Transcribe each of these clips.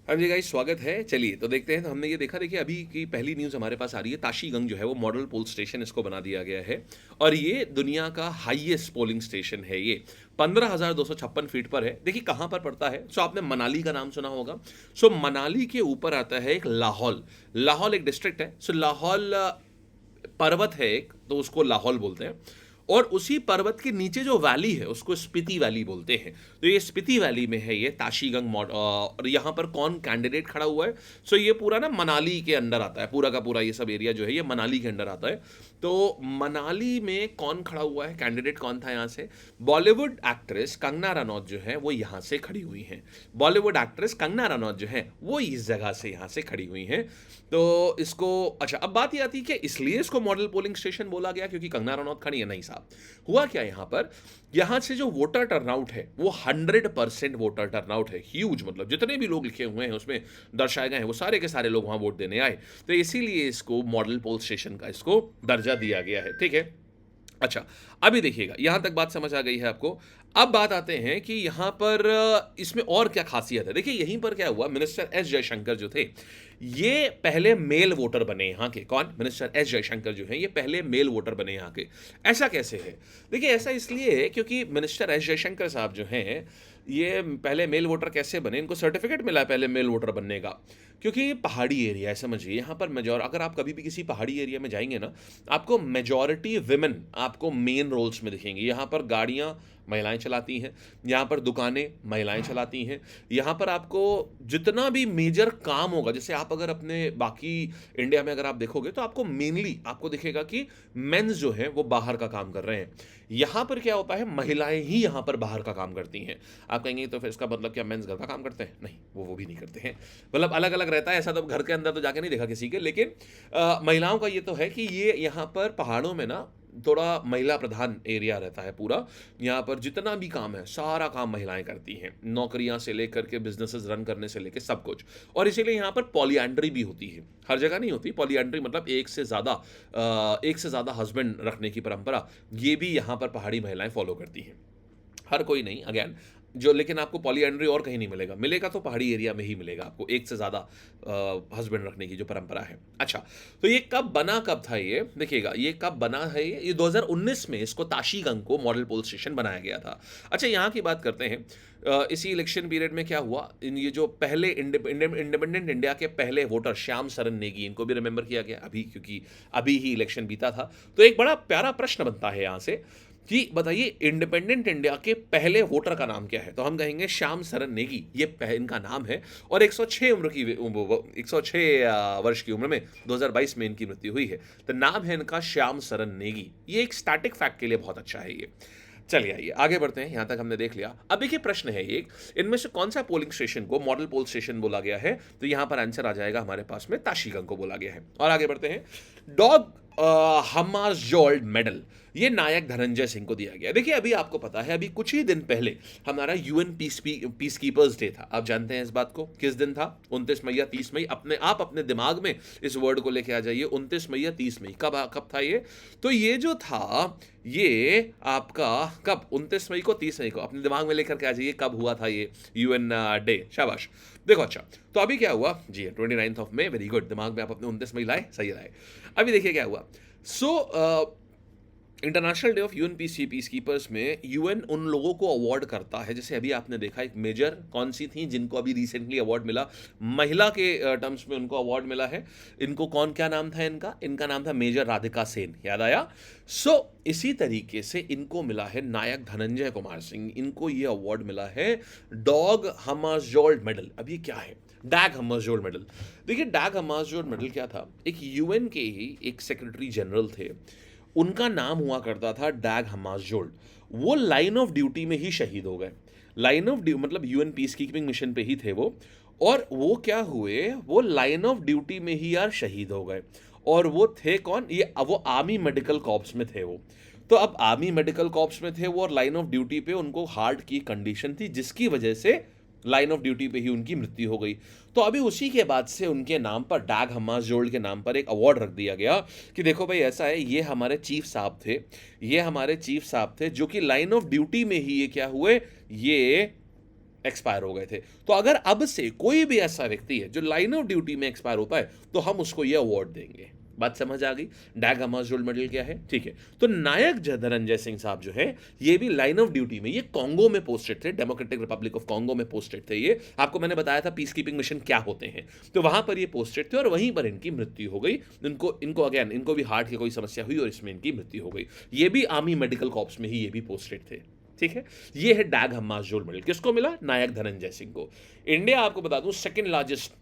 हाँ जी गाइस, स्वागत है। चलिए तो देखते हैं। तो हमने ये देखा, देखिए अभी की पहली न्यूज़ हमारे पास आ रही है। ताशीगंग जो है वो मॉडल पोल स्टेशन इसको बना दिया गया है और ये दुनिया का हाईएस्ट पोलिंग स्टेशन है। ये 15,256 फीट पर है। देखिए कहाँ पर पड़ता है। सो आपने मनाली का नाम सुना होगा। सो मनाली के ऊपर आता है एक लाहौल। लाहौल एक डिस्ट्रिक्ट है। सो लाहौल पर्वत है एक, तो उसको लाहौल बोलते हैं। और उसी पर्वत के नीचे जो वैली है उसको स्पीति वैली बोलते हैं। तो ये स्पीति वैली में है ये ताशीगंग और यहाँ पर कौन कैंडिडेट खड़ा हुआ है। सो ये पूरा ना मनाली के अंडर आता है, पूरा का पूरा ये सब एरिया जो है ये मनाली के अंडर आता है। तो मनाली में कौन खड़ा हुआ है, कैंडिडेट कौन था यहाँ से? बॉलीवुड एक्ट्रेस कंगना रनौत जो है वो यहाँ से खड़ी हुई हैं। बॉलीवुड एक्ट्रेस कंगना रनौत जो है वो इस जगह से यहाँ से खड़ी हुई हैं। तो इसको अच्छा, अब बात ये आती है कि इसलिए इसको मॉडल पोलिंग स्टेशन बोला गया क्योंकि कंगना रनौत खड़ी है? नहीं साहब। हुआ क्या यहाँ पर, यहाँ से जो वोटर टर्नआउट है वो 100% वोटर टर्नआउट है। ह्यूज, मतलब जितने भी लोग लिखे हुए हैं उसमें दर्शाए गए हैं वो सारे के सारे लोग वहाँ वोट देने आए। तो इसीलिए इसको मॉडल पोल स्टेशन का इसको दर्जा दिया गया है। ठीक है। अच्छा, अभी देखिएगा, यहां तक बात समझ आ गई है आपको। अब बात आते हैं कि यहां पर इसमें और क्या खासियत है। देखिए यहीं पर क्या हुआ, मिनिस्टर एस जयशंकर जो थे ये पहले मेल वोटर बने यहाँ के। कौन? मिनिस्टर एस जयशंकर जो हैं ये पहले मेल वोटर बने यहाँ के। ऐसा कैसे है? देखिए ऐसा इसलिए है क्योंकि मिनिस्टर एस जयशंकर साहब जो हैं ये पहले मेल वोटर कैसे बने, इनको सर्टिफिकेट मिला है पहले मेल वोटर बनने का। क्योंकि ये पहाड़ी एरिया है, समझिए यहाँ पर मेजॉर, अगर आप कभी भी किसी पहाड़ी एरिया में जाएंगे ना, आपको मेजॉरिटी विमेन आपको मेन रोल्स में दिखेंगी। यहाँ पर गाड़ियाँ महिलाएं चलाती हैं, यहाँ पर दुकानें महिलाएं चलाती हैं, यहाँ पर आपको जितना भी मेजर काम होगा, जैसे आप अगर अपने बाकी इंडिया में अगर आप देखोगे तो आपको मेनली आपको दिखेगा कि मेंस जो हैं वो बाहर का काम कर रहे हैं। यहाँ पर क्या होता है, महिलाएं ही यहाँ पर बाहर का काम करती हैं। आप कहेंगे तो फिर इसका मतलब क्या मेंस घर का काम करते हैं? नहीं, वो भी नहीं करते हैं। मतलब अलग अलग रहता है, ऐसा तो घर के अंदर तो जाके नहीं देखा किसी के। लेकिन महिलाओं का ये तो है कि ये यहाँ पर पहाड़ों में ना थोड़ा महिला प्रधान एरिया रहता है पूरा। यहाँ पर जितना भी काम है सारा काम महिलाएं करती हैं, नौकरियां से लेकर के बिजनेसेस रन करने से लेकर सब कुछ। और इसीलिए यहाँ पर पॉलीएंड्री भी होती है, हर जगह नहीं होती। पॉलीएंड्री मतलब एक से ज़्यादा हस्बैंड रखने की परंपरा, ये भी यहाँ पर पहाड़ी महिलाएं फॉलो करती हैं। हर कोई नहीं, अगेन जो, लेकिन आपको पॉलीएंड्री और कहीं नहीं मिलेगा। मिलेगा तो पहाड़ी एरिया में ही मिलेगा आपको, एक से ज़्यादा हस्बैंड रखने की जो परंपरा है। अच्छा, तो ये कब बना, कब था ये देखिएगा, ये कब बना है, ये 2019 में इसको ताशीगंग को मॉडल पोल स्टेशन बनाया गया था। अच्छा, यहाँ की बात करते हैं। इसी इलेक्शन पीरियड में क्या हुआ, इन ये जो पहले इंडिपेंडेंट इंडिया के पहले वोटर श्याम सरन नेगी, इनको भी रिमेंबर किया गया अभी, क्योंकि अभी ही इलेक्शन बीता था। तो एक बड़ा प्यारा प्रश्न बनता है यहाँ से कि बताइए इंडिपेंडेंट इंडिया के पहले वोटर का नाम क्या है? तो हम कहेंगे श्याम सरन नेगी, ये इनका नाम है। और 106 वर्ष की उम्र में 2022 में इनकी मृत्यु हुई है। तो नाम है इनका श्याम सरन नेगी। ये एक स्टैटिक फैक्ट के लिए बहुत अच्छा है ये। चलिए आइए आगे बढ़ते हैं, यहां तक हमने देख लिया। अब देखिए प्रश्न है एक, इनमें से कौन सा पोलिंग स्टेशन को मॉडल पोल स्टेशन बोला गया है? तो यहां पर आंसर आ जाएगा हमारे पास में, ताशीगंग को बोला गया है। और आगे बढ़ते हैं। डॉग हमार्जोल्ड मेडल ये नायक धनंजय सिंह को दिया गया। देखिए अभी आपको पता है, अभी कुछ ही दिन पहले हमारा यूएन पीस कीपर्स डे था। आप जानते हैं इस बात को, किस दिन था? 29 मई या 30 मई। अपने दिमाग में इस वर्ड को लेके आ जाइए, 29 मई या 30 मई। कब था ये? तो ये जो था ये आपका कब, 29 मई को 30 मई को अपने दिमाग में लेकर के आ जाइए, कब हुआ था ये यूएन डे। शाबाश। देखो अच्छा, तो अभी क्या हुआ जी, 29 ऑफ मई। वेरी गुड, दिमाग में आप अपने 29 मई लाए, सही लाए। अभी देखिए क्या हुआ। So international day of UN peacekeepers में यूएन उन लोगों को अवार्ड करता है, जैसे अभी आपने देखा एक मेजर कौन सी थी जिनको अभी रिसेंटली अवार्ड मिला, महिला के टर्म्स में उनको अवार्ड मिला है। इनको कौन, क्या नाम था इनका? इनका नाम था मेजर राधिका सेन, याद आया? सो इसी तरीके से इनको मिला है नायक धनंजय कुमार सिंह, इनको ये अवार्ड मिला है डॉग हमार्जोल्ड मेडल। अब ये क्या है डैग हमार्जोल्ड मेडल? देखिए डैग हमार्जोल्ड मेडल क्या था, एक यूएन के ही एक सेक्रेटरी जनरल थे, उनका नाम हुआ करता था डैग हमार्जोल्ड। वो लाइन ऑफ ड्यूटी में ही शहीद हो गए। लाइन ऑफ ड्यूटी मतलब यूएन पीस कीपिंग मिशन पे ही थे वो, और वो क्या हुए, वो लाइन ऑफ ड्यूटी में ही यार शहीद हो गए। और वो थे कौन? वो आर्मी मेडिकल कॉर्प्स में थे वो। तो अब आर्मी मेडिकल कॉर्प्स में थे वो, और लाइन ऑफ ड्यूटी पे उनको हार्ट की कंडीशन थी जिसकी वजह से लाइन ऑफ ड्यूटी पे ही उनकी मृत्यु हो गई। तो अभी उसी के बाद से उनके नाम पर, डैग हमार्जोल्ड के नाम पर एक अवार्ड रख दिया गया कि देखो भाई ऐसा है, ये हमारे चीफ साहब थे, जो कि लाइन ऑफ ड्यूटी में ही ये क्या हुए, ये एक्सपायर हो गए थे। तो अगर अब से कोई भी ऐसा व्यक्ति है जो लाइन ऑफ ड्यूटी में एक्सपायर होता है तो हम उसको ये अवार्ड देंगे। बात समझ आ गई? डैग हमार्जोल्ड मेडल क्या है? ठीक है। तो नायक धनंजय सिंह साहब जो है ये भी लाइन ऑफ ड्यूटी में, ये कांगो में पोस्टेड थे, डेमोक्रेटिक रिपब्लिक ऑफ कांगो में पोस्टेड थे। ये आपको मैंने बताया था पीस कीपिंग मिशन क्या होते हैं, तो वहां पर ये पोस्टेड थे और वहीं पर इनकी मृत्यु हो गई। इनको भी हार्ट की कोई समस्या हुई और इसमें इनकी मृत्यु हो गई। ये भी आर्मी मेडिकल कॉर्प्स में ही ये भी पोस्टेड थे। ठीक है, ये है डैग हमार्जोल्ड मेडल। किसको मिला? नायक धनंजय सिंह को। इंडिया आपको बता दूं सेकंड लार्जेस्ट,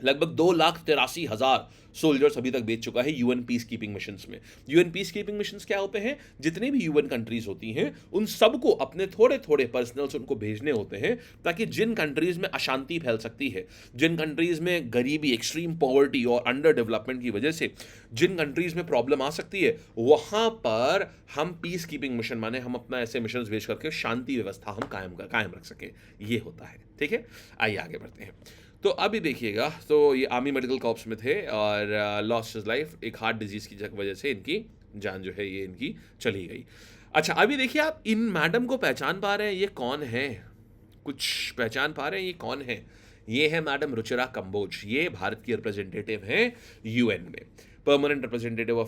लगभग 2,83,000 सोल्जर्स अभी तक भेज चुका है यूएन पीस कीपिंग मिशंस में। यूएन पीस कीपिंग मिशंस क्या होते हैं? जितने भी यूएन कंट्रीज होती हैं उन सबको अपने थोड़े थोड़े पर्सनल्स उनको भेजने होते हैं, ताकि जिन कंट्रीज में अशांति फैल सकती है, जिन कंट्रीज में गरीबी, एक्सट्रीम पॉवर्टी और अंडर डेवलपमेंट की वजह से जिन कंट्रीज में प्रॉब्लम आ सकती है, वहां पर हम पीस कीपिंग मिशन माने हम अपना ऐसे मिशन भेज करके शांति व्यवस्था हम कायम रख सके। ये होता है। ठीक है, आइए आगे बढ़ते हैं। तो अभी देखिएगा, तो ये आर्मी मेडिकल कॉर्प्स में थे और लॉस्ट हिज लाइफ, एक हार्ट डिजीज की वजह से इनकी जान जो है ये इनकी चली गई। अच्छा, अभी देखिए आप इन मैडम को पहचान पा रहे हैं? ये कौन है? कुछ पहचान पा रहे हैं ये कौन है? ये है मैडम रुचिरा कंबोज। ये भारत की रिप्रेजेंटेटिव हैं यूएन में, permanent representative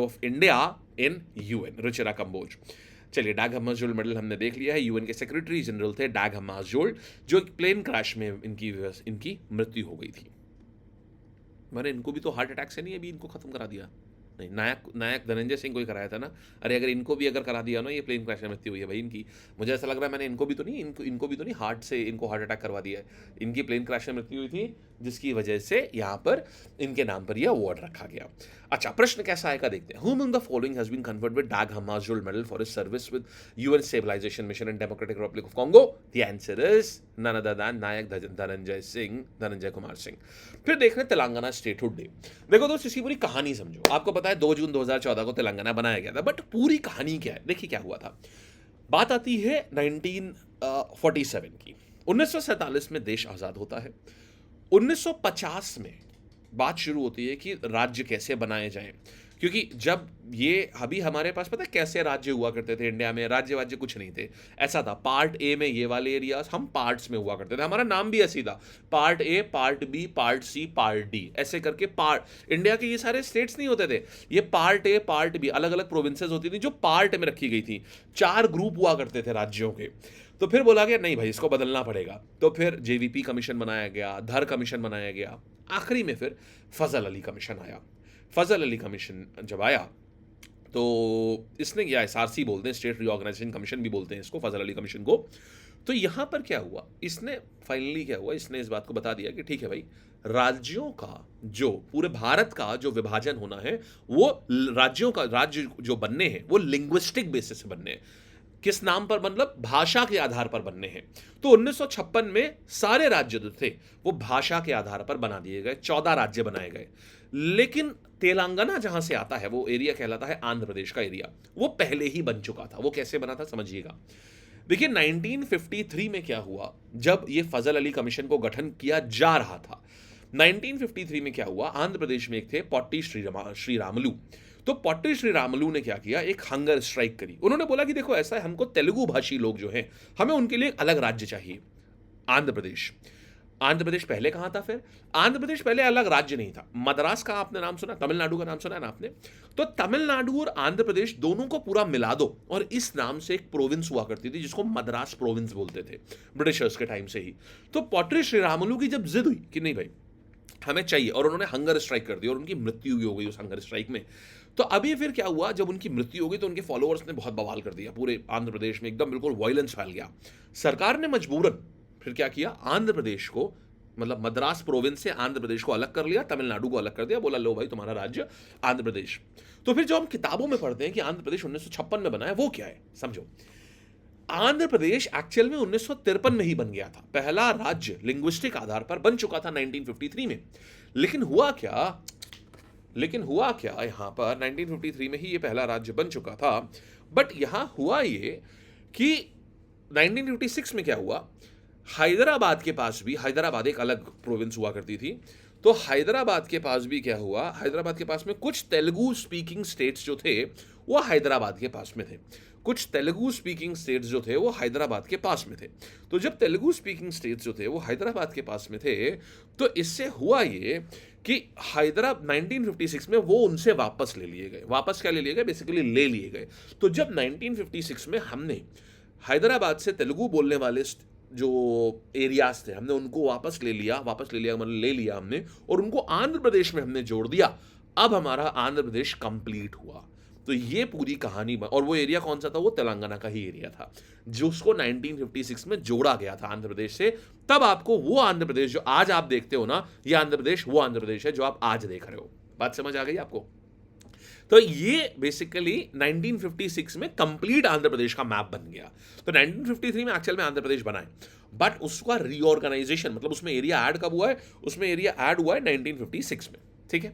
of India in UN, Ruchira Kamboj. चलिए, डैग हमार्जोल्ड मेडल हमने देख लिया है। यूएन के सेक्रेटरी जनरल थे डैग हमार्जोल्ड, जो एक प्लेन क्रैश में इनकी मृत्यु हो गई थी। मैंने इनको भी तो हार्ट अटैक से नहीं अभी इनको खत्म करा दिया? नहीं, नायक धनंजय सिंह को ही कराया था ना। अरे अगर इनको भी अगर करा दिया ना, ये प्लेन क्रैश में मृत्यु हुई है भाई इनकी। मुझे ऐसा लग रहा है मैंने इनको भी तो नहीं हार्ट से इनको हार्ट अटैक करवा दिया है। इनकी प्लेन क्रैश में मृत्यु हुई थी, जिसकी वजह से यहाँ पर इनके नाम पर यह अवार्ड रखा गया। अच्छा, प्रश्न कैसा आएगा देखते हैं। Whom among the following has been conferred with Dag Hammarskjöld Medal for his service with UN Stabilization Mission in Democratic Republic of Congo? The answer is none other than नायक धनंजय कुमार सिंह। फिर देख रहे हैं तेलंगाना स्टेटहुड डे। देखो दोस्त, इसकी पूरी कहानी समझो। आपको पता है 2 जून 2014 को तेलंगाना बनाया गया था, बट पूरी कहानी क्या है देखिए क्या हुआ था। बात आती है 1947 की। 1947 में देश आजाद होता है। 1950 में बात शुरू होती है कि राज्य कैसे बनाए जाएं, क्योंकि जब ये अभी हमारे पास पता है कैसे राज्य हुआ करते थे इंडिया में? राज्य कुछ नहीं थे। ऐसा था, पार्ट ए में ये वाले एरियाज हम पार्ट्स में हुआ करते थे। हमारा नाम भी ऐसी था, part A, part B, part C, part D, ऐसे करके पार्ट। इंडिया के ये सारे स्टेट्स नहीं होते थे, ये पार्ट ए, पार्ट बी, अलग अलग प्रोविंसेस होती थी जो पार्ट में रखी गई थी। 4 ग्रुप हुआ करते थे राज्यों के। तो फिर बोला गया नहीं भाई, इसको बदलना पड़ेगा। तो फिर जेवीपी कमीशन बनाया गया, धर कमीशन बनाया गया, आखिरी में फिर फजल अली कमीशन आया। फजल अली कमीशन जब आया तो इसने किया, एसआरसी बोलते हैं, स्टेट रीऑर्गेनाइजेशन कमीशन भी बोलते हैं इसको, फजल अली कमीशन को। तो यहाँ पर क्या हुआ, इसने फाइनली क्या हुआ, इसने इस बात को बता दिया कि ठीक है भाई, राज्यों का जो पूरे भारत का जो विभाजन होना है, वो राज्य जो बनने हैं वो लिंग्विस्टिक बेसिस से बनने हैं। किस नाम पर? मतलब भाषा के आधार पर बनने हैं। तो 1956 में सारे राज्य जो थे वो भाषा के आधार पर बना दिए गए, 14 राज्य बनाए गए। लेकिन तेलंगाना जहां से आता है, वो एरिया कहलाता है आंध्र प्रदेश का एरिया, वो पहले ही बन चुका था। वो कैसे बना था समझिएगा। देखिए 1953 में क्या हुआ, जब ये फजल अली कमीशन को गठन किया जा रहा था। 1953 में क्या हुआ, आंध्र प्रदेश में एक थे पोट्टी श्रीरामुलु। तो पोट्टी श्रीरामुलु ने क्या किया, एक हंगर स्ट्राइक करी। उन्होंने बोला कि देखो ऐसा है, हमको तेलुगु भाषी लोग जो हैं, हमें उनके लिए एक अलग राज्य चाहिए। आंध्र प्रदेश पहले कहां था? फिर आंध्र प्रदेश पहले अलग राज्य नहीं था। मद्रास का आपने नाम सुना, तमिलनाडु का नाम सुना है ना आपने? तो तमिलनाडु और आंध्र प्रदेश दोनों को पूरा मिला दो, और इस नाम से एक प्रोविंस हुआ करती थी जिसको मद्रास प्रोविंस बोलते थे ब्रिटिशर्स के टाइम से ही। तो पोट्टी श्रीरामुलु की जब जिद हुई कि नहीं भाई हमें चाहिए, और उन्होंने हंगर स्ट्राइक कर दी और उनकी मृत्यु भी हो गई उस हंगर स्ट्राइक में। तो अभी फिर क्या हुआ, जब उनकी मृत्यु हो गई तो उनके फॉलोअर्स ने बहुत बवाल कर दिया पूरे आंध्र प्रदेश में, एकदम बिल्कुल वायलेंस फैल गया। सरकार ने मजबूरन फिर क्या किया, आंध्र प्रदेश को, मतलब मद्रास प्रोविंस से आंध्र प्रदेश को अलग कर लिया, तमिलनाडु को अलग कर दिया, बोला लो भाई तुम्हारा राज्य आंध्र प्रदेश। तो फिर जो हम किताबों में पढ़ते हैं कि आंध्र प्रदेश 1956 में बना है, वो क्या है समझो। आंध्र प्रदेश एक्चुअल में 1953 में ही बन गया था। पहला राज्य लिंग्विस्टिक आधार पर बन चुका था 1953 में। लेकिन हुआ क्या यहां पर 1953 में ही ये पहला राज्य बन चुका था। बट यहां हुआ ये कि 1956 में क्या हुआ, हैदराबाद के पास भी, हैदराबाद एक अलग प्रोविंस हुआ करती थी, तो हैदराबाद के पास भी क्या हुआ, हैदराबाद के पास में कुछ तेलुगु स्पीकिंग स्टेट्स जो थे वो हैदराबाद के पास में थे। कुछ तेलुगु स्पीकिंग स्टेट्स जो थे वो हैदराबाद के पास में थे। तो जब तेलुगु स्पीकिंग स्टेट्स जो थे वो हैदराबाद के पास में थे, तो इससे हुआ ये कि 1956 में वो उनसे वापस ले लिए गए। वापस क्या ले लिए गए? बेसिकली ले लिए गए। तो जब 1956 में हमने हैदराबाद से तेलुगु बोलने वाले जो एरियाज थे, हमने उनको वापस ले लिया, मतलब ले लिया हमने, और उनको आंध्र प्रदेश में हमने जोड़ दिया। अब हमारा आंध्र प्रदेश कंप्लीट हुआ। तो ये पूरी कहानी और वो एरिया कौन सा था? वो तेलंगाना का ही एरिया था, जो उसको 1956 में जोड़ा गया था आंध्र प्रदेश से। तब आपको वो आंध्र प्रदेश जो आज आप देखते हो ना, ये आंध्र प्रदेश वो आंध्र प्रदेश है जो आप आज देख रहे हो। बात समझ आ गई आपको? तो ये बेसिकली 1956 में कंप्लीट आंध्र प्रदेश का मैप बन गया। तो 1953 में एक्चुअल में आंध्र प्रदेश बना है, बट उसका रीऑर्गेनाइजेशन, मतलब उसमें एरिया ऐड कब हुआ है? उसमें एरिया ऐड हुआ है 1956 में। ठीक है,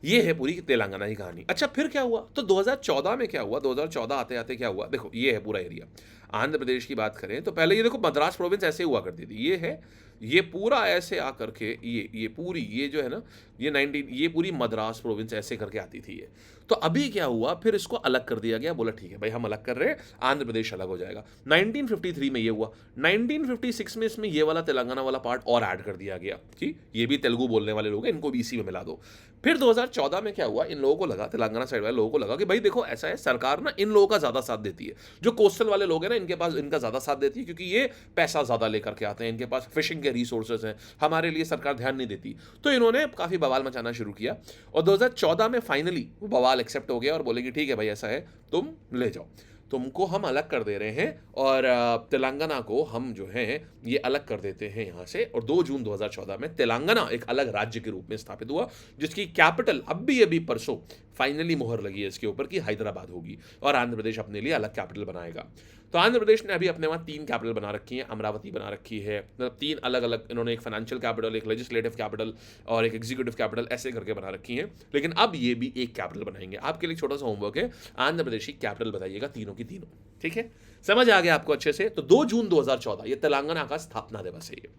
ये है पूरी तेलंगाना की कहानी। अच्छा, फिर क्या हुआ? तो 2014 में क्या हुआ? 2014 आते आते क्या हुआ? देखो, ये है पूरा एरिया। आंध्र प्रदेश की बात करें तो पहले ये देखो, मद्रास प्रोविंस ऐसे हुआ करती थी। ये है, ये पूरा ऐसे आकर के ये पूरी, ये जो है ना, ये पूरी मद्रास प्रोविंस ऐसे करके आती थी ये। तो अभी क्या हुआ? फिर इसको अलग कर दिया गया। बोला ठीक है भाई, हम अलग कर रहे हैं, आंध्र प्रदेश अलग हो जाएगा। 1953 में ये हुआ। 1956 में इसमें ये वाला तेलंगाना वाला पार्ट और ऐड कर दिया गया कि ये भी तेलुगु बोलने वाले लोग हैं, इनको भी इसी में मिला दो। फिर 2014 में क्या हुआ? इन लोगों को लगा, तेलंगाना साइड वाले लोगों को लगा कि भाई देखो, ऐसा है, सरकार ना इन लोगों का ज्यादा साथ देती है। जो कोस्टल वाले लोग हैं ना, इनके पास इनका ज्यादा साथ देती है, क्योंकि ये पैसा ज्यादा लेकर के आते हैं, इनके पास फिशिंग के रिसोर्सेज हैं, हमारे लिए सरकार ध्यान नहीं देती। तो इन्होंने काफी बवाल मचाना शुरू किया, और 2014 में फाइनली वो बवाल एक्सेप्ट हो गया और बोलेंगे ठीक है भाई, ऐसा है, तुम ले जाओ, तुमको हम अलग कर दे रहे हैं, और तेलंगाना को हम जो है ये अलग कर देते हैं यहाँ से। और 2 जून 2014 में तेलंगाना एक अलग राज्य के रूप में स्थापित हुआ, जिसकी कैपिटल अभी परसों फाइनली मोहर लगी है इसके ऊपर कि हैदराबाद होगी, और आंध्र प्रदेश अपने लिए अलग कैपिटल बनाएगा। तो आंध्र प्रदेश ने अभी अपने वहाँ 3 कैपिटल बना रखी हैं। अमरावती बना रखी है, मतलब 3 अलग अलग, इन्होंने एक फाइनेंशियल कैपिटल, एक लेजिस्लेटिव कैपिटल और एक एग्जीक्यूटिव कैपिटल ऐसे करके बना रखी हैं। लेकिन अब ये भी एक कैपिटल बनाएंगे। आपके लिए छोटा सा होमवर्क है, आंध्र प्रदेश की कैपिटल बताइएगा, तीनों की तीनों। ठीक है, समझ आ गया आपको अच्छे से? तो 2 जून 2014 ये तेलंगाना का स्थापना दिवस है ये।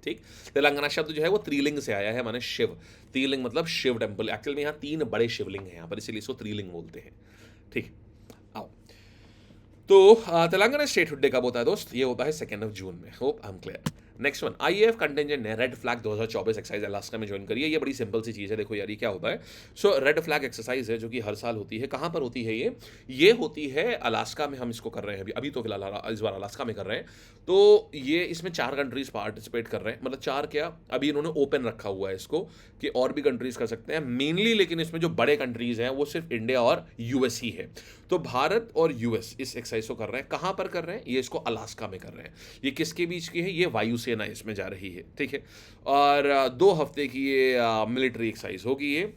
ठीक, तेलंगाना शब्द जो है वो त्रिलिंग से आया है, माने शिव। त्रिलिंग मतलब शिव टेम्पल। एक्चुअल में यहाँ 3 बड़े शिवलिंग हैं यहाँ पर, इसीलिए इसको त्रिलिंग बोलते हैं। ठीक, आओ। तो तेलंगाना स्टेट डे कब होता है दोस्त? ये होता है 2 जून में। Hope I am clear. Next one, IAF contingent ने रेड फ्लैग 2024 एक्सरसाइज अलास्का में ज्वाइन करी है। ये बड़ी सिंपल सी चीज़ है। देखो यार, ये क्या होता है? सो रेड फ्लैग एक्सरसाइज है जो कि हर साल होती है। कहाँ पर होती है ये होती है अलास्का में। हम इसको कर रहे हैं अभी तो फिलहाल इस बार अलास्का में कर रहे हैं। तो ये इसमें 4 कंट्रीज पार्टिसिपेट कर रहे हैं, मतलब 4 क्या, अभी इन्होंने ओपन रखा हुआ है इसको कि और भी कंट्रीज कर सकते हैं मेनली, लेकिन इसमें जो बड़े कंट्रीज हैं वो सिर्फ इंडिया और यूएस ही है। तो भारत और यूएस इस एक्सरसाइज को कर रहे हैं। कहाँ पर कर रहे हैं? ये इसको अलास्का में कर रहे हैं। ये किसके बीच की है? ये वायुसेना इसमें जा रही है। ठीक है, और 2 हफ्ते की ये मिलिट्री एक्सरसाइज होगी ये।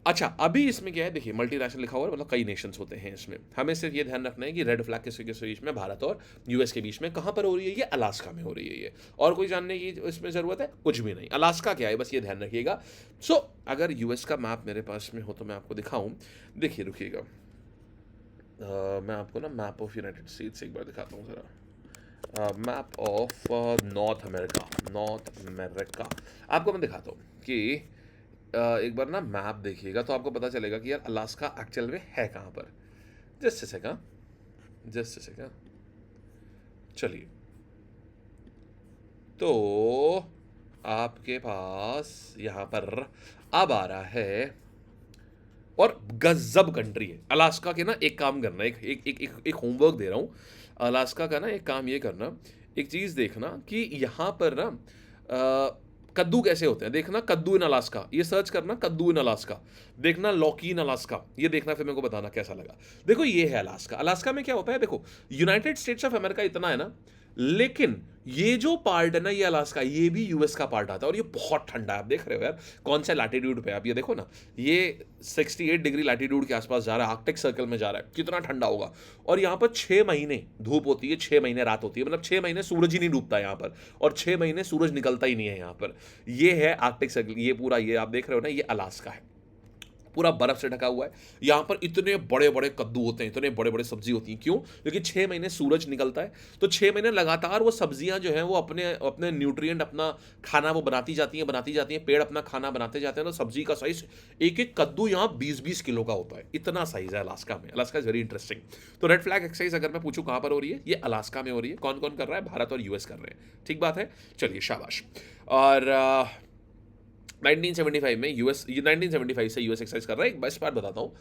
अच्छा, अभी इसमें क्या है? देखिए, मल्टीनेशनल लिखा हुआ है, मतलब कई नेशंस होते हैं इसमें। हमें सिर्फ ये ध्यान रखना है कि रेड फ्लैग किसके बीच में? भारत और यूएस के बीच में। कहाँ पर हो रही है ये? अलास्का में हो रही है ये। और कोई जानने की इसमें ज़रूरत है? कुछ भी नहीं। अलास्का क्या है, बस ये ध्यान रखिएगा। सो अगर यूएस का मैप मेरे पास में हो तो मैं आपको दिखाऊँ। देखिए, रुकिएगा, मैं आपको ना मैप ऑफ यूनाइटेड स्टेट्स एक बार दिखाता हूँ ज़रा। मैप ऑफ नॉर्थ अमेरिका आपको मैं दिखाता हूँ कि एक बार ना मैप देखिएगा तो आपको पता चलेगा कि यार अलास्का एक्चुअल में है कहाँ पर। जस्ट अ सेकंड, चलिए। तो आपके पास यहाँ पर अब आ रहा है, और गजब कंट्री है अलास्का के ना। एक काम करना, एक होमवर्क दे रहा हूँ अलास्का का ना। एक काम ये करना, एक चीज़ देखना कि यहाँ पर ना कद्दू कैसे होते हैं। देखना कद्दू इन अलास्का, ये सर्च करना कद्दू इन अलास्का, देखना लौकी इन अलास्का, ये देखना, फिर मेरे को बताना कैसा लगा। देखो, ये है अलास्का। अलास्का में क्या होता है? देखो, यूनाइटेड स्टेट्स ऑफ अमेरिका इतना है ना, लेकिन ये जो पार्ट है ना, ये अलास्का, ये भी यूएस का पार्ट आता है, और ये बहुत ठंडा है। आप देख रहे हो यार कौन सा लैटिट्यूड पे। आप ये देखो ना, ये 68 डिग्री लैटिट्यूड के आसपास जा रहा है, आर्कटिक सर्कल में जा रहा है। कितना ठंडा होगा। और यहाँ पर 6 महीने धूप होती है, 6 महीने रात होती है, मतलब 6 महीने सूरज ही नहीं डूबता यहाँ पर, और 6 महीने सूरज निकलता ही नहीं है यहाँ पर। ये है आर्कटिक सर्कल। ये पूरा, ये आप देख रहे हो ना, ये अलास्का है। पूरा बर्फ से ढका हुआ है। यहाँ पर इतने बड़े बड़े कद्दू होते हैं, इतने बड़े बड़े सब्जी होती हैं। क्यों? क्योंकि 6 महीने सूरज निकलता है, तो 6 महीने लगातार वो सब्जियां जो हैं वो अपने अपने न्यूट्रिएंट, अपना खाना वो बनाती जाती हैं। पेड़ अपना खाना बनाते जाते हैं। तो सब्जी का साइज, एक एक कद्दू यहाँ 20-20 किलो का होता है, इतना साइज है अलास्का में। Alaska is very interesting. तो रेड फ्लैग एक्सरसाइज अगर मैं पूछूं कहाँ पर हो रही है, ये अलास्का में हो रही है। कौन कौन कर रहा है? भारत और यूएस कर रहे हैं। ठीक बात है, चलिए शाबाश। और 1975 में यूएस, ये 1975 से यूएस एक्सरसाइज कर रहा है। एक बेस्ट पार्ट बताता हूँ,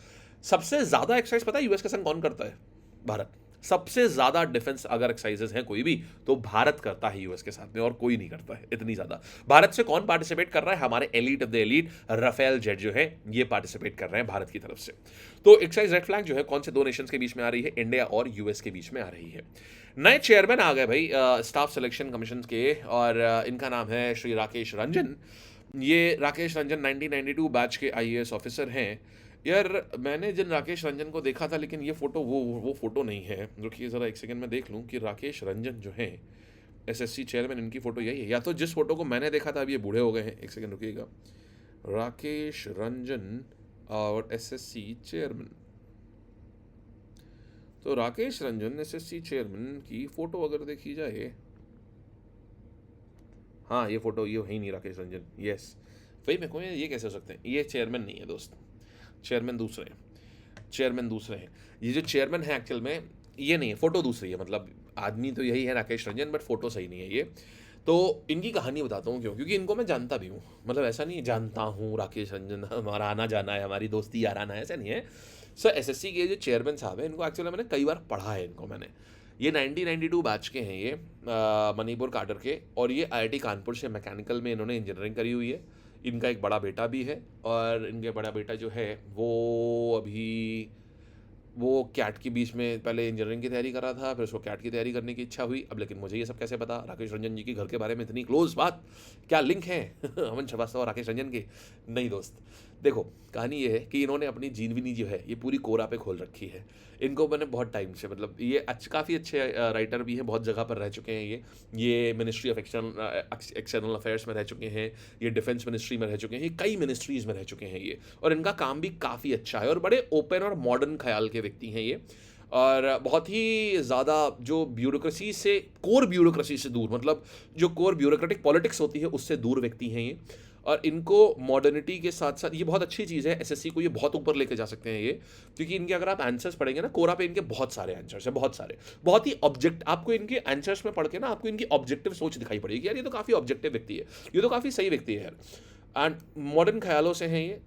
सबसे ज्यादा एक्सरसाइज पता है यूएस के संग कौन करता है? भारत। सबसे ज्यादा डिफेंस अगर एक्सरसाइजेस हैं कोई भी, तो भारत करता है यूएस के साथ में, और कोई नहीं करता है इतनी ज्यादा। भारत से कौन पार्टिसिपेट कर रहा है? हमारे elite of the elite Rafale jet जो है, ये पार्टिसिपेट कर रहे हैं भारत की तरफ से। तो एक्सरसाइज रेड फ्लैग जो है कौन से दो नेशंस के बीच में आ रही है? इंडिया और यूएस के बीच में आ रही है। नए चेयरमैन आ गए भाई स्टाफ सिलेक्शन कमीशन के, और इनका नाम है श्री राकेश रंजन। ये राकेश रंजन 1992 बैच के आईएएस ऑफिसर हैं। यार मैंने जिन राकेश रंजन को देखा था, लेकिन ये फोटो वो फोटो नहीं है। रुकिए ज़रा एक सेकंड में देख लूँ कि राकेश रंजन जो हैं एसएससी चेयरमैन, इनकी फ़ोटो यही है, या तो जिस फोटो को मैंने देखा था अभी ये बूढ़े हो गए हैं। एक सेकंड रुकिएगा। राकेश रंजन और एसएससी चेयरमैन, तो राकेश रंजन एसएससी चेयरमैन की फ़ोटो अगर देखी जाए, हाँ ये फोटो ये है ही नहीं राकेश रंजन। यस भाई, मेरे को ये कैसे हो सकते हैं? ये चेयरमैन नहीं है दोस्त, चेयरमैन दूसरे हैं, चेयरमैन दूसरे हैं। ये जो चेयरमैन है एक्चुअल में ये नहीं है, फोटो दूसरी है। मतलब आदमी तो यही है राकेश रंजन, बट फोटो सही नहीं है ये। तो इनकी कहानी बताता हूँ क्यों, क्योंकि इनको मैं जानता भी हूँ। मतलब ऐसा नहीं है जानता हूँ राकेश रंजन, हमारा आना जाना है, हमारी दोस्ती याराना है, ऐसा नहीं है। सर एसएससी के जो चेयरमैन साहब हैं, इनको एक्चुअली मैंने कई बार पढ़ा है इनको मैंने। ये 1992 बैच के हैं ये, मणिपुर काडर के, और ये आईआईटी कानपुर से मैकेनिकल में इन्होंने इंजीनियरिंग करी हुई है। इनका एक बड़ा बेटा भी है, और इनके बड़ा बेटा जो है वो अभी वो कैट के बीच में पहले इंजीनियरिंग की तैयारी कर रहा था, फिर उसको कैट की तैयारी करने की इच्छा हुई। अब लेकिन मुझे ये सब कैसे पता? राकेश रंजन जी की घर के बारे में इतनी क्लोज बात, क्या लिंक है अमन श्रीवास्तव और राकेश रंजन के? नहीं दोस्त, देखो कहानी ये है कि इन्होंने अपनी जीवनी जो है ये पूरी कोरा पे खोल रखी है। इनको मैंने बहुत टाइम से, मतलब ये काफ़ी अच्छे राइटर भी हैं, बहुत जगह पर रह चुके हैं ये मिनिस्ट्री ऑफ एक्सटर्नल अफेयर्स में रह चुके हैं, ये डिफेंस मिनिस्ट्री में रह चुके हैं, ये कई मिनिस्ट्रीज़ में रह चुके हैं ये, और इनका काम भी काफ़ी अच्छा है, और बड़े ओपन और मॉडर्न ख्याल के व्यक्ति हैं ये। और बहुत ही ज़्यादा जो ब्यूरोक्रेसी से, कोर ब्यूरोक्रेसी से दूर, मतलब जो कोर ब्यूरोक्रेटिक पॉलिटिक्स होती है उससे दूर व्यक्ति हैं ये। और इनको मॉडर्निटी के साथ साथ ये बहुत अच्छी चीज़ है, एसएससी को ये बहुत ऊपर लेके जा सकते हैं ये, क्योंकि इनके अगर आप आंसर्स पढ़ेंगे ना, कोरा पे इनके बहुत सारे आंसर्स हैं, बहुत सारे, बहुत ही ऑब्जेक्ट, आपको इनके आंसर्स में पढ़ के ना आपको इनकी ऑब्जेक्टिव सोच दिखाई पड़ेगी, यार ये तो काफ़ी ऑब्जेक्टिव व्यक्ति है, ये तो काफ़ी सही व्यक्ति है यार। एंड मॉडर्न ख्यालों से हैं ये,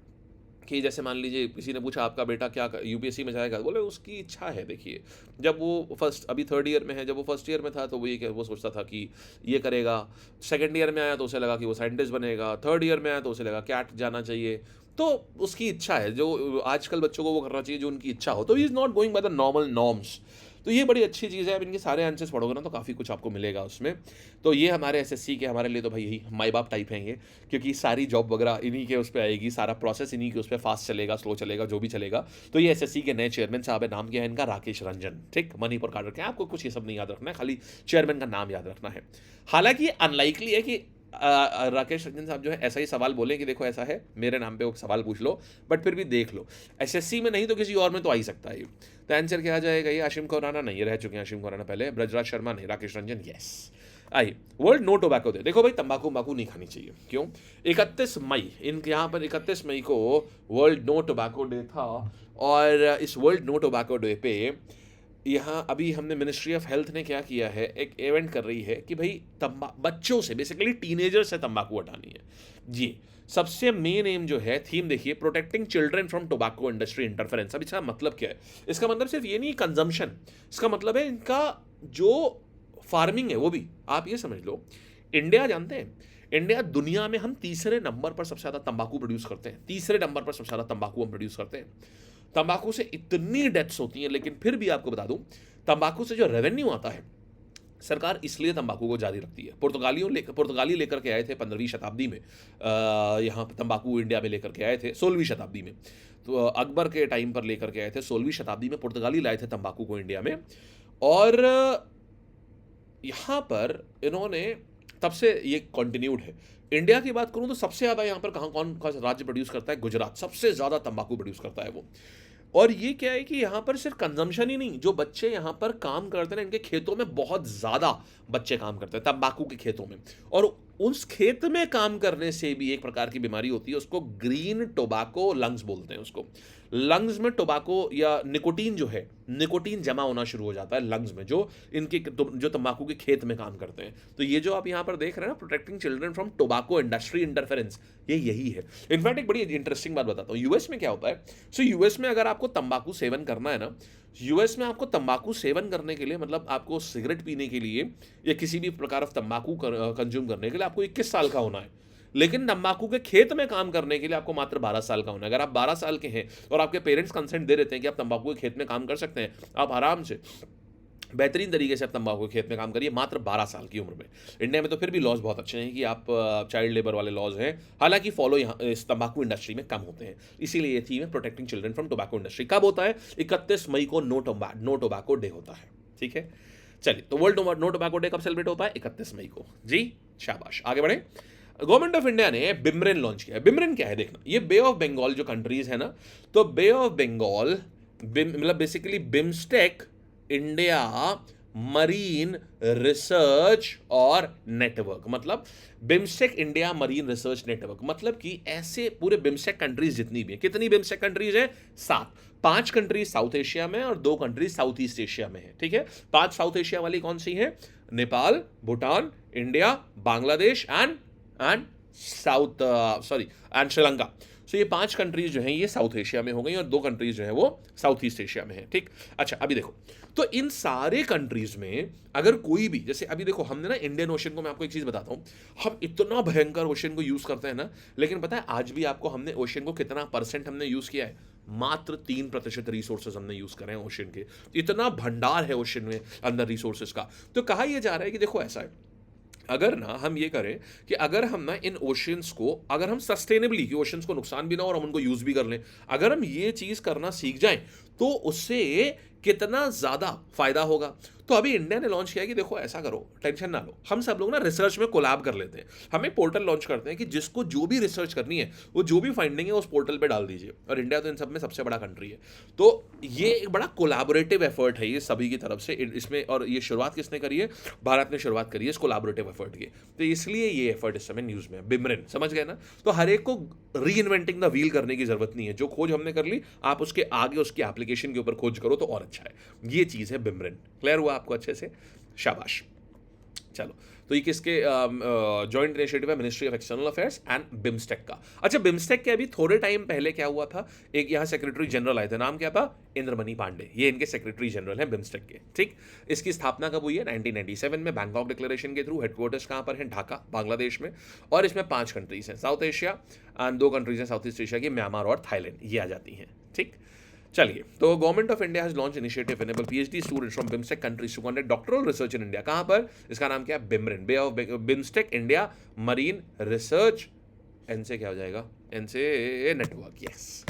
कि जैसे मान लीजिए किसी ने पूछा आपका बेटा क्या यूपीएससी में जाएगा, बोले उसकी इच्छा है। देखिए जब वो अभी थर्ड ईयर में है, जब वो फर्स्ट ईयर में था तो वो सोचता था कि ये करेगा। सेकंड ईयर में आया तो उसे लगा कि वो साइंटिस्ट बनेगा। थर्ड ईयर में आया तो उसे लगा कैट जाना चाहिए। तो उसकी इच्छा है, जो आजकल बच्चों को वो करना चाहिए जो उनकी इच्छा हो। तो he is not going by the normal norms. तो ये बड़ी अच्छी चीज़ है। अब इनके सारे आंसर्स पढ़ोगे ना तो काफ़ी कुछ आपको मिलेगा उसमें। तो ये हमारे एसएससी के, हमारे लिए तो भाई यही माई बाप टाइप हैं ये, क्योंकि सारी जॉब वगैरह इन्हीं के उस पर आएगी, सारा प्रोसेस इन्हीं के उस पर फास्ट चलेगा, स्लो चलेगा, जो भी चलेगा। तो ये एसएससी के नए चेयरमैन साहब है, नाम क्या है इनका? राकेश रंजन। ठीक, मणिपुर काडर के। आपको कुछ ये सब नहीं याद रखना है, खाली चेयरमैन का नाम याद रखना है। हालांकि ये अनलाइकली है कि राकेश रंजन साहब जो है ऐसा ही सवाल बोले कि देखो ऐसा है, मेरे नाम पे वो सवाल पूछ लो, बट फिर भी देख लो एसएससी में नहीं तो किसी और में तो आ ही सकता है ये। तो आंसर क्या आ जाएगा? ये आशिम खुराना नहीं, ये रह चुके हैं आशिम खुराना पहले, ब्रजराज शर्मा नहीं, राकेश रंजन यस। आइए, वर्ल्ड नो टोबैको डे। देखो भाई तंबाकू नहीं खानी चाहिए। क्यों? 31 मई, इनके यहाँ पर 31 मई को वर्ल्ड नो टोबैको डे था, और इस वर्ल्ड नो टोबैको डे पे यहाँ अभी हमने मिनिस्ट्री ऑफ हेल्थ ने क्या किया है, एक इवेंट कर रही है कि भाई बच्चों से, बेसिकली टीनेजर से तंबाकू हटानी है जी। सबसे मेन एम जो है, थीम देखिए, protecting children from tobacco industry interference. अब इसका मतलब क्या है? इसका मतलब सिर्फ ये नहीं कंजम्पशन, इसका मतलब है इनका जो फार्मिंग है वो भी। आप ये समझ लो, इंडिया जानते हैं, इंडिया दुनिया में हम तीसरे नंबर पर सबसे ज़्यादा तंबाकू प्रोड्यूस करते हैं, तीसरे नंबर पर सबसे ज़्यादा तंबाकू हम प्रोड्यूस करते हैं। तंबाकू से इतनी डेथ्स होती हैं, लेकिन फिर भी आपको बता दूं, तंबाकू से जो रेवेन्यू आता है, सरकार इसलिए तंबाकू को जारी रखती है। पुर्तगाली लेकर के आए थे 15वीं शताब्दी में, यहाँ पर तंबाकू इंडिया में लेकर के आए थे 16वीं शताब्दी में। तो अकबर के टाइम पर लेकर के आए थे, 16वीं शताब्दी में पुर्तगाली लाए थे तंबाकू को इंडिया में। और यहाँ पर इन्होंने तब से ये कंटिन्यूड है। इंडिया की बात करूं तो सबसे ज़्यादा यहाँ पर कहाँ कौन सा राज्य प्रोड्यूस करता है? गुजरात सबसे ज़्यादा तंबाकू प्रोड्यूस करता है वो। और ये क्या है कि यहाँ पर सिर्फ कंजम्पशन ही नहीं, जो बच्चे यहाँ पर काम करते हैं ना, इनके खेतों में बहुत ज़्यादा बच्चे काम करते हैं तंबाकू के खेतों में। और उस खेत में काम करने से भी एक प्रकार की बीमारी होती है, उसको ग्रीन टोबैको लंग्स बोलते हैं उसको। लंग्स में टोबैको या निकोटीन जो है, निकोटीन जमा होना शुरू हो जाता है लंग्स में, जो इनके जो तंबाकू के खेत में काम करते हैं। तो ये जो आप यहाँ पर देख रहे हैं ना, protecting children from tobacco industry interference, ये यही है। इनफैक्ट एक बड़ी इंटरेस्टिंग बात बताता हूँ, यूएस में क्या होता है। सो यूएस में अगर आपको तंबाकू सेवन करना है ना, यूएस में आपको तंबाकू सेवन करने के लिए, मतलब आपको सिगरेट पीने के लिए या किसी भी प्रकार ऑफ तंबाकू कंज्यूम करने के लिए आपको 21 साल का होना है। लेकिन तंबाकू के खेत में काम करने के लिए आपको मात्र 12 साल का होना है। अगर आप 12 साल के हैं और आपके पेरेंट्स कंसेंट दे देते हैं कि आप तंबाकू के खेत में काम कर सकते हैं, आप आराम से बेहतरीन तरीके से आप तंबाकू के खेत में काम करिए मात्र 12 साल की उम्र में। इंडिया में तो फिर भी लॉज बहुत अच्छे हैं कि आप चाइल्ड लेबर वाले लॉज हैं, हालांकि फॉलो यहाँ इस तंबाकू इंडस्ट्री में कम होते हैं। इसीलिए ये थीम है protecting children from tobacco industry. कब होता है? 31 मई को नो टोबैको डे होता है। ठीक है, चलिए, तो वर्ल्ड नो टोबैको डे कब सेलिब्रेट होता है? 31 मई को। जी शाबाश, आगे बढ़े। गवर्नमेंट ऑफ इंडिया ने बिमरेन लॉन्च किया है। बिमरेन क्या है देखना, ये बे ऑफ बंगाल जो कंट्रीज है ना, तो बे ऑफ बंगाल मतलब basically BIMSTEC India marine research और नेटवर्क, मतलब BIMSTEC India marine research network, मतलब कि ऐसे पूरे बिम्स्टेक कंट्रीज जितनी भी हैं, कितनी बिम्स्टेक कंट्रीज हैं? 7। 5 कंट्रीज साउथ एशिया में और 2 कंट्रीज साउथ ईस्ट एशिया में है। ठीक है, 5 साउथ एशिया वाली कौन सी हैं? Nepal, Bhutan, India, Bangladesh and south sorry and Sri Lanka. So ये 5 कंट्रीज जो हैं ये साउथ एशिया में हो गई और 2 कंट्रीज जो है वो साउथ ईस्ट एशिया में है। ठीक, अच्छा अभी देखो, तो इन सारे कंट्रीज में अगर कोई भी, जैसे अभी देखो हमने ना इंडियन ओशन को, मैं आपको एक चीज बताता हूं, हम इतना भयंकर ओशन को यूज करते हैं ना, लेकिन पता है आज भी आपको हमने ओशन को कितना परसेंट हमने यूज किया है? मात्र 3% रिसोर्सेज हमने यूज करे हैं ओशन के। इतना भंडार है ओशन में अंदर रिसोर्सेज का। तो कहा यह जा रहा है कि देखो ऐसा है, अगर ना हम ये करें कि अगर हम ना इन ओशंस को, अगर हम सस्टेनेबली, कि ओशंस को नुकसान भी ना हो और हम उनको यूज भी कर लें, अगर हम ये चीज करना सीख जाएं तो उससे कितना ज्यादा फायदा होगा। तो अभी इंडिया ने लॉन्च किया कि देखो ऐसा करो, टेंशन ना लो, हम सब लोग ना रिसर्च में कोलैब कर लेते हैं। हम एक पोर्टल लॉन्च करते हैं कि जिसको जो भी रिसर्च करनी है, वो जो भी फाइंडिंग है उस पोर्टल पे डाल दीजिए। और इंडिया तो इन सब में सबसे बड़ा कंट्री है, तो ये एक बड़ा कोलैबोरेटिव एफर्ट है ये सभी की तरफ से इसमें। और ये शुरुआत किसने करी है? भारत ने शुरुआत करी है इस कोलैबोरेटिव एफर्ट की। तो इसलिए ये एफर्ट इस समय न्यूज में है। बिमरेन, समझ गए ना? तो हर एक को री इन्वेंटिंग द व्हील करने की जरूरत नहीं है। जो खोज हमने कर ली, आप उसके आगे उसकी एप्लीकेशन के ऊपर खोज करो तो और अच्छा है। ये चीज है बिमरेन। क्लियर हुआ आपको अच्छे से? शाबाश। चलो, तो ये किसके जॉइंट इनिशिएटिव है? Ministry of external affairs and BIMSTEC का। अच्छा, बिम्स्टेक के अभी थोड़े टाइम पहले क्या हुआ था, एक यहाँ सेक्रेटरी जनरल आए थे, नाम क्या था? इंद्रमणि पांडे। ये इनके सेक्रेटरी जनरल हैं बिम्स्टेक के। ठीक, इसकी स्थापना कब हुई है? 1997 में, बैंकॉक डिक्लेरेशन के थ्रू। हेडक्वार्टर्स कहाँ पर है? ढाका, बांग्लादेश में। और इसमें 5 कंट्रीज हैं साउथ एशिया एंड 2 कंट्रीज हैं साउथ ईस्ट एशिया की, म्यांमार और थाईलैंड, ये आ जाती हैं। ठीक, चलिए, तो government of India has launch initiative enable PhD students from BIMSTEC countries to conduct doctoral research in India. कहां पर? इसका नाम क्या है? BIMReN, bay of BIMSTEC India marine research, N से क्या हो जाएगा? एन से नेटवर्क। यस,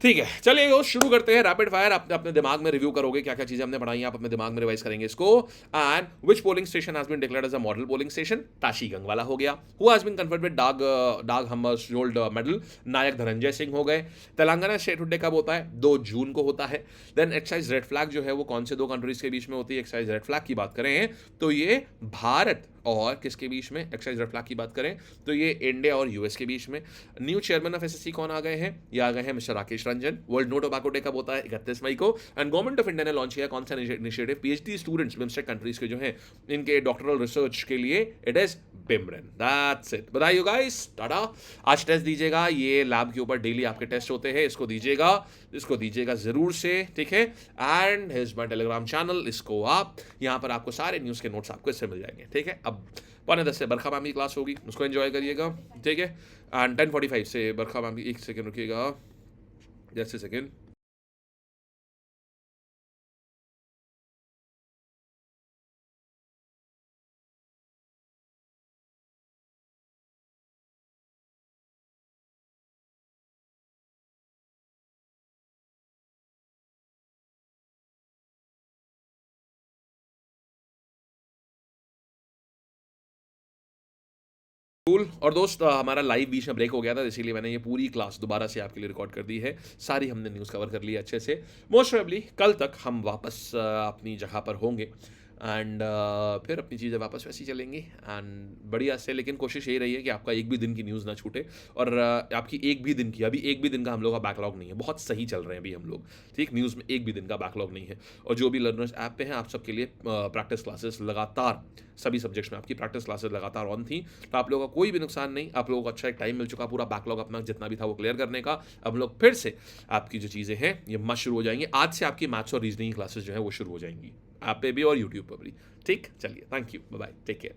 ठीक है, चलिए वो शुरू करते हैं रैपिड फायर। आप अपने दिमाग में रिव्यू करोगे क्या क्या चीजें हमने पढ़ाई, आप अपने दिमाग में रिवाइज करेंगे इसको। And which polling station has been declared as a model polling station? Tashigang वाला हो गया। Who has been conferred with Dag Hammarskjold medal? Naik Dhananjay Singh हो गए। तेलंगाना स्टेटहुड डे कब होता है? 2 जून को होता है। देन एक्साइज रेड फ्लैग जो है वो कौन से 2 कंट्रीज के बीच में होती है? एक्साइज रेड फ्लैग की बात करें तो ये भारत और किसके बीच में? एक्साइज रेड फ्लैग की बात करें तो ये इंडिया और यूएस के बीच में। न्यू चेयरमैन ऑफ एसएससी कौन आ गए हैं? ये आ गए हैं mister Rakesh Ranjan. World no tobacco day कब होता है? 31 मई को। एंड गवर्नमेंट ऑफ इंडिया ने लॉन्च किया कौन सा initiative? PhD students BIMSTEC countries के जो हैं इनके डॉक्टरल रिसर्च के लिए, it is BIMReN. That's it, बधाई यू गाइस, टाटा। आज टेस्ट दीजिएगा, ये लैब के ऊपर डेली आपके टेस्ट होते हैं, इसको दीजिएगा जरूर से, ठीक है। And his my Telegram channel, इसको आप यहाँ पर आपको सारे न्यूज़ के नोट्स आपको इससे मिल जाएंगे, ठीक है। अब 9:45 से बरखा मैम की क्लास होगी, उसको एंजॉय करिएगा, ठीक है। एंड 10:45 से बरखा मैम की, 1 सेकेंड रुकिएगा, जस्ट ए सेकेंड। कूल। और दोस्त हमारा लाइव बीच में ब्रेक हो गया था, इसीलिए मैंने ये पूरी क्लास दोबारा से आपके लिए रिकॉर्ड कर दी है। सारी हमने न्यूज़ कवर कर ली है अच्छे से। मोस्ट प्रोबेबली कल तक हम वापस अपनी जगह पर होंगे एंड फिर अपनी चीज़ें वापस वैसी चलेंगी एंड बढ़िया से। लेकिन कोशिश यही रही है कि आपका एक भी दिन की न्यूज़ ना छूटे और आपकी एक भी दिन की, अभी एक भी दिन का हम लोग का बैकलॉग नहीं है, बहुत सही चल रहे हैं अभी हम लोग, ठीक। न्यूज़ में एक भी दिन का बैकलॉग नहीं है। और जो भी लर्नर्स ऐप पे हैं, आप सबके लिए प्रैक्टिस क्लासेस लगातार, सभी सब्जेक्ट्स में आपकी प्रैक्टिस क्लासेस लगातार ऑन थी। तो आप लोगों का कोई भी नुकसान नहीं, आप लोगों को अच्छा एक टाइम मिल चुका पूरा बैकलॉग अपना जितना भी था वो क्लियर करने का। अब हम लोग फिर से आपकी जो चीज़ें हैं ये मस्त शुरू हो जाएंगी। आज से आपकी मैथ्स और रीजनिंग क्लासेस जो है वो शुरू हो जाएंगी, ऐप पे भी और यूट्यूब पर भी, ठीक। चलिए, thank you, bye bye, take care.